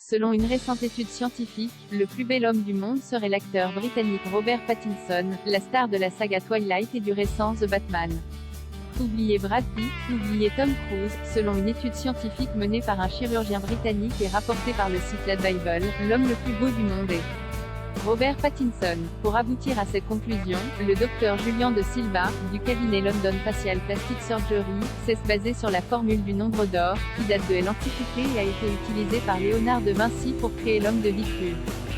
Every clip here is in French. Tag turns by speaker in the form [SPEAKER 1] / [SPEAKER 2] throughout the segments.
[SPEAKER 1] Selon une récente étude scientifique, le plus bel homme du monde serait l'acteur britannique Robert Pattinson, la star de la saga Twilight et du récent The Batman. Oubliez Brad Pitt, oubliez Tom Cruise, selon une étude scientifique menée par un chirurgien britannique et rapportée par le site La Bible, l'homme le plus beau du monde est Robert Pattinson. Pour aboutir à cette conclusion, le docteur Julian de Silva, du cabinet London Facial Plastic Surgery, s'est basé sur la formule du nombre d'or, qui date de l'Antiquité et a été utilisée par Léonard de Vinci pour créer l'homme de Vitruve.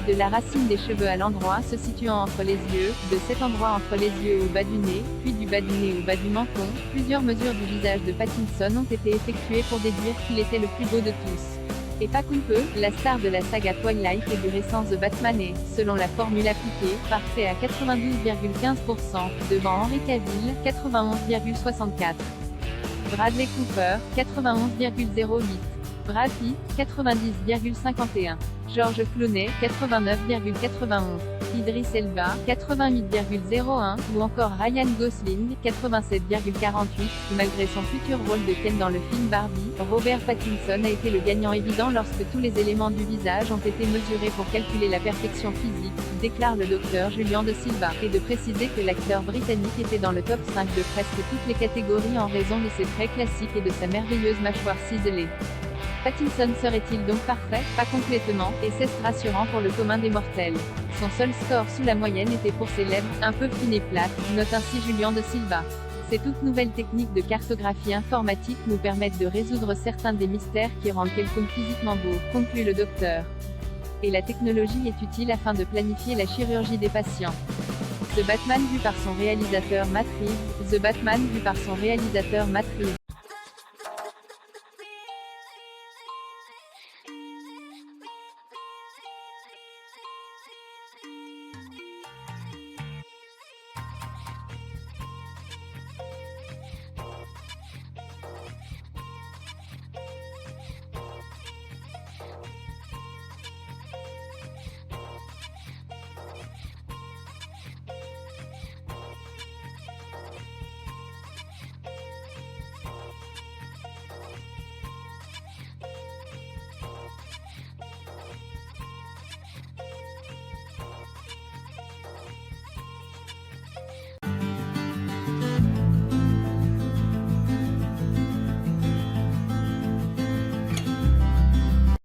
[SPEAKER 1] De la racine des cheveux à l'endroit se situant entre les yeux, de cet endroit entre les yeux au bas du nez, puis du bas du nez au bas du menton, plusieurs mesures du visage de Pattinson ont été effectuées pour déduire qu'il était le plus beau de tous. Et pas qu'un peu, la star de la saga Twilight et du récent The Batman est, selon la formule appliquée, parfait à 92,15%, devant Henry Cavill, 91,64%. Bradley Cooper, 91,08%. Brad Pitt, 90,51%. George Clooney, 89,91%. Idris Elba, 88,01%, ou encore Ryan Gosling, 87,48%. Malgré son futur rôle de Ken dans le film Barbie, Robert Pattinson a été le gagnant évident lorsque tous les éléments du visage ont été mesurés pour calculer la perfection physique, déclare le docteur Julian de Silva, et de préciser que l'acteur britannique était dans le top 5 de presque toutes les catégories en raison de ses traits classiques et de sa merveilleuse mâchoire ciselée. Pattinson serait-il donc parfait? Pas complètement, et c'est rassurant pour le commun des mortels. Son seul score sous la moyenne était pour ses lèvres, un peu fines et plates, note ainsi Julian de Silva. Ces toutes nouvelles techniques de cartographie informatique nous permettent de résoudre certains des mystères qui rendent quelqu'un physiquement beau, conclut le docteur. Et la technologie est utile afin de planifier la chirurgie des patients. The Batman vu par son réalisateur Matt Reeves. The Batman vu par son réalisateur Matt Reeves.